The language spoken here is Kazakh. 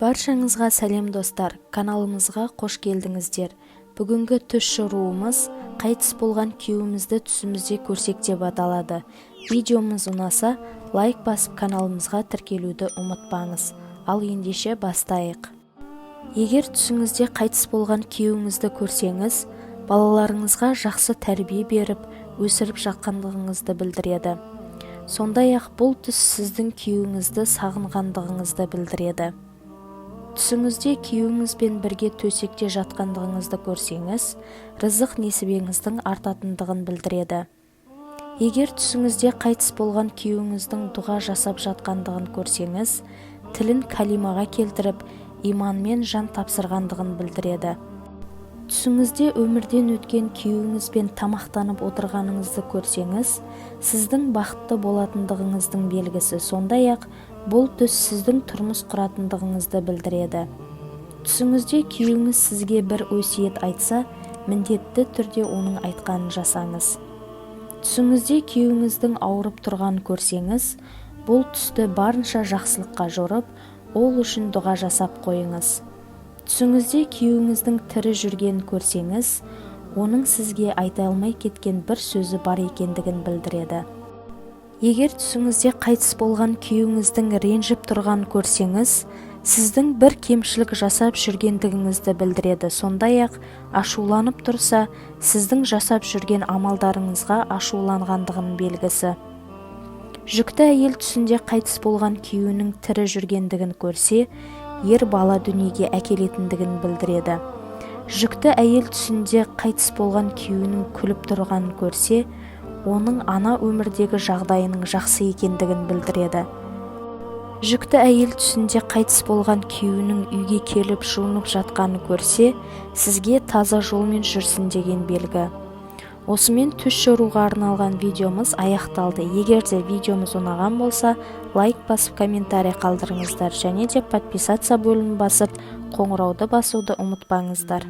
Баршаңызға сәлем достар, каналымызға қош келдіңіздер. Бүгінгі түс шоруымыз қайтыс болған күйеуімізді түсімізде көрсек деп аталады. Видеомыз ұнаса, лайк басып каналымызға тіркелуді ұмытпаңыз. Ал ендеше бастайық. Егер түсіңізде қайтыс болған күйеуіңізді көрсеңіз, балаларыңызға жақсы тәрбие беріп, өсіріп жатқандығыңызды білдіреді. Сондай-ақ бұл түс сіздің күйеуіңізді сағынғандығыңызды білдіреді. Түсіңізде күйеуіңізбен бірге төсекте жатқандығыңызды көрсеңіз, рызық несібеңіздің артатындығын білдіреді. Егер түсіңізде қайтыс болған күйеуіңіздің дұға жасап жатқандығын көрсеңіз, тілін калимаға келтіріп, иманмен жан тапсырғандығын білдіреді. Түсіңізде өмірден өткен күйеуіңізбен тамақтанып отырғаныңызды көрсеңіз, сіздің бақытты болатындығыңыздың белгісі. Сондай-ақ, бұл түс сіздің тұрмыс құратындығыңызды білдіреді. Түсіңізде күйеуіңіз сізге бір өсиет айтса, міндетті түрде оның айтқанын жасаңыз. Түсіңізде күйеуіңіздің ауырып тұрғанын көрсеңіз, бұл түсті барынша жақсылыққа жорып, ол үшін дұға жасап қойыңыз. Түсіңізде күйеуіңіздің тірі жүргенін көрсеңіз, оның сізге айта алмай кеткен бір сөзі бар екендігін білдіреді. Егер түсіңізде қайтыс болған күйеуіңіздің ренжіп тұрғанын көрсеңіз, сіздің бір кемшілік жасап жүргендігіңізді білдіреді. Сондай-ақ, ашуланып тұрса, сіздің жасап жүрген амалдарыңызға ашуланғандығының белгісі. Жүкті әйел түсінде қайтыс болған күйеуінің тірі жүргендігін көрсе, ер бала дүниеге әкелетіндігін білдіреді. Жүкті әйел түсінде қайтыс болған күйеуінің күліп тұрғанын көрсе, оның ана өмірдегі жағдайының жақсы екендігін білдіреді. Жүкті әйел түсінде қайтыс болған күйеуінің үйге келіп жуынып жатқанын көрсе, сізге таза жолмен жүрсін деген белгі. Осымен түс шоруға арналған видеомыз аяқталды. Егер де видеомыз ұнаған болса, лайк басып комментарий қалдырыңыздар, және де подписаться бөлімін басып, қоңырауды басуды ұмытпаңыздар.